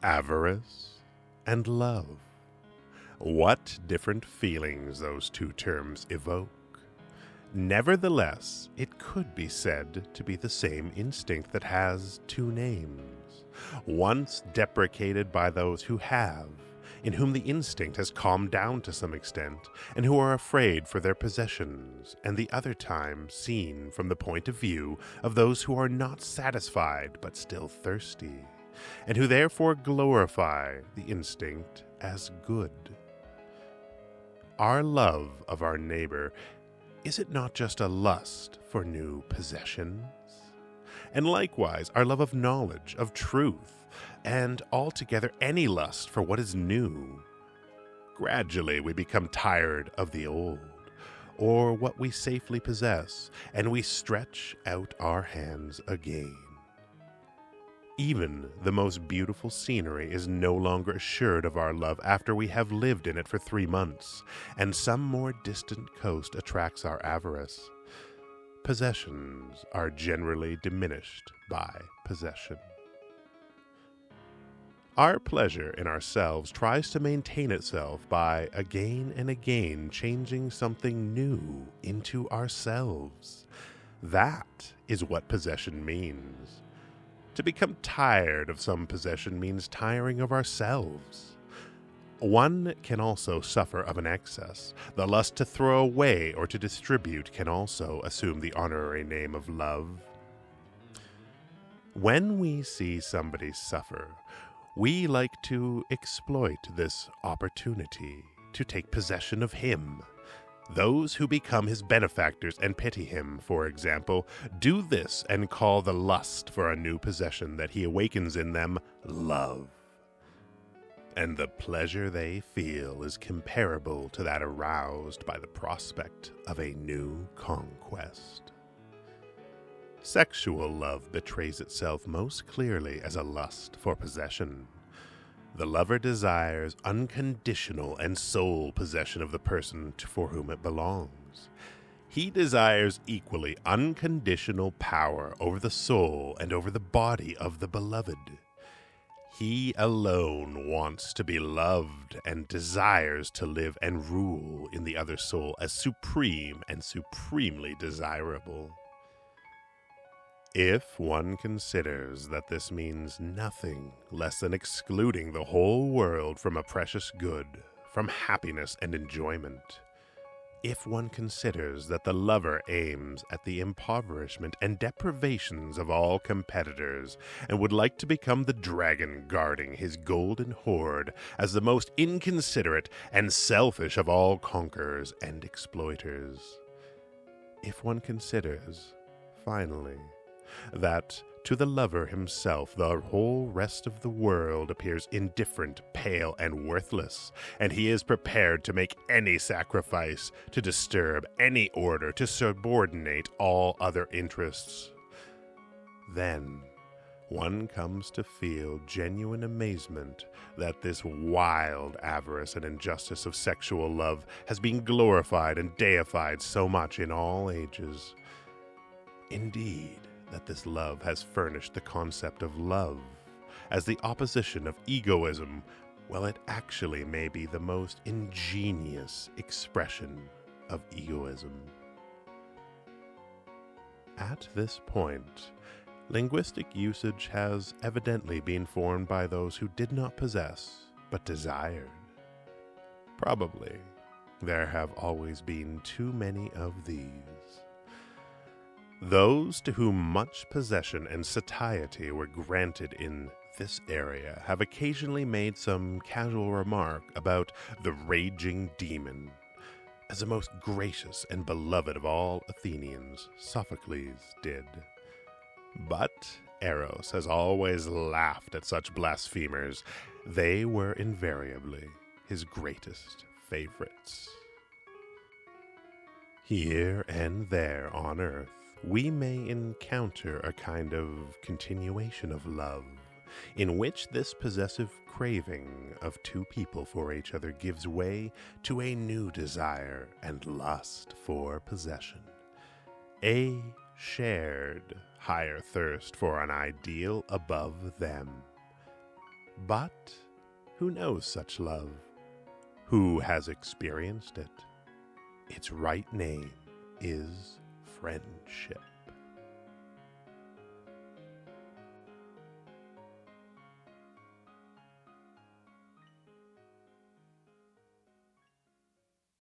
Avarice and love. What different feelings those two terms evoke. Nevertheless, it could be said to be the same instinct that has two names, once deprecated by those who have, in whom the instinct has calmed down to some extent, and who are afraid for their possessions, and the other time seen from the point of view of those who are not satisfied but still thirsty, and who therefore glorify the instinct as good. Our love of our neighbor, is it not just a lust for new possessions? And likewise our love of knowledge, of truth, and altogether any lust for what is new. Gradually we become tired of the old, or what we safely possess, and we stretch out our hands again. Even the most beautiful scenery is no longer assured of our love after we have lived in it for 3 months, and some more distant coast attracts our avarice. Possessions are generally diminished by possession. Our pleasure in ourselves tries to maintain itself by again and again changing something new into ourselves. That is what possession means. To become tired of some possession means tiring of ourselves. One can also suffer of an excess. The lust to throw away or to distribute can also assume the honorary name of love. When we see somebody suffer, we like to exploit this opportunity to take possession of him. Those who become his benefactors and pity him, for example, do this and call the lust for a new possession that he awakens in them love. And the pleasure they feel is comparable to that aroused by the prospect of a new conquest. Sexual love betrays itself most clearly as a lust for possession. The lover desires unconditional and sole possession of the person for whom it belongs. He desires equally unconditional power over the soul and over the body of the beloved. He alone wants to be loved and desires to live and rule in the other soul as supreme and supremely desirable. If one considers that this means nothing less than excluding the whole world from a precious good, from happiness and enjoyment, if one considers that the lover aims at the impoverishment and deprivations of all competitors, and would like to become the dragon guarding his golden hoard as the most inconsiderate and selfish of all conquerors and exploiters, if one considers, finally, that to the lover himself the whole rest of the world appears indifferent, pale, and worthless, and he is prepared to make any sacrifice, to disturb any order, to subordinate all other interests, then one comes to feel genuine amazement that this wild avarice and injustice of sexual love has been glorified and deified so much in all ages. Indeed, that this love has furnished the concept of love as the opposition of egoism, while it actually may be the most ingenious expression of egoism. At this point, linguistic usage has evidently been formed by those who did not possess, but desired. Probably, there have always been too many of these. Those to whom much possession and satiety were granted in this area have occasionally made some casual remark about the raging demon. As the most gracious and beloved of all Athenians, Sophocles did. But Eros has always laughed at such blasphemers. They were invariably his greatest favorites. Here and there on earth, we may encounter a kind of continuation of love, in which this possessive craving of two people for each other gives way to a new desire and lust for possession, a shared higher thirst for an ideal above them. But who knows such love? Who has experienced it? Its right name is friendship.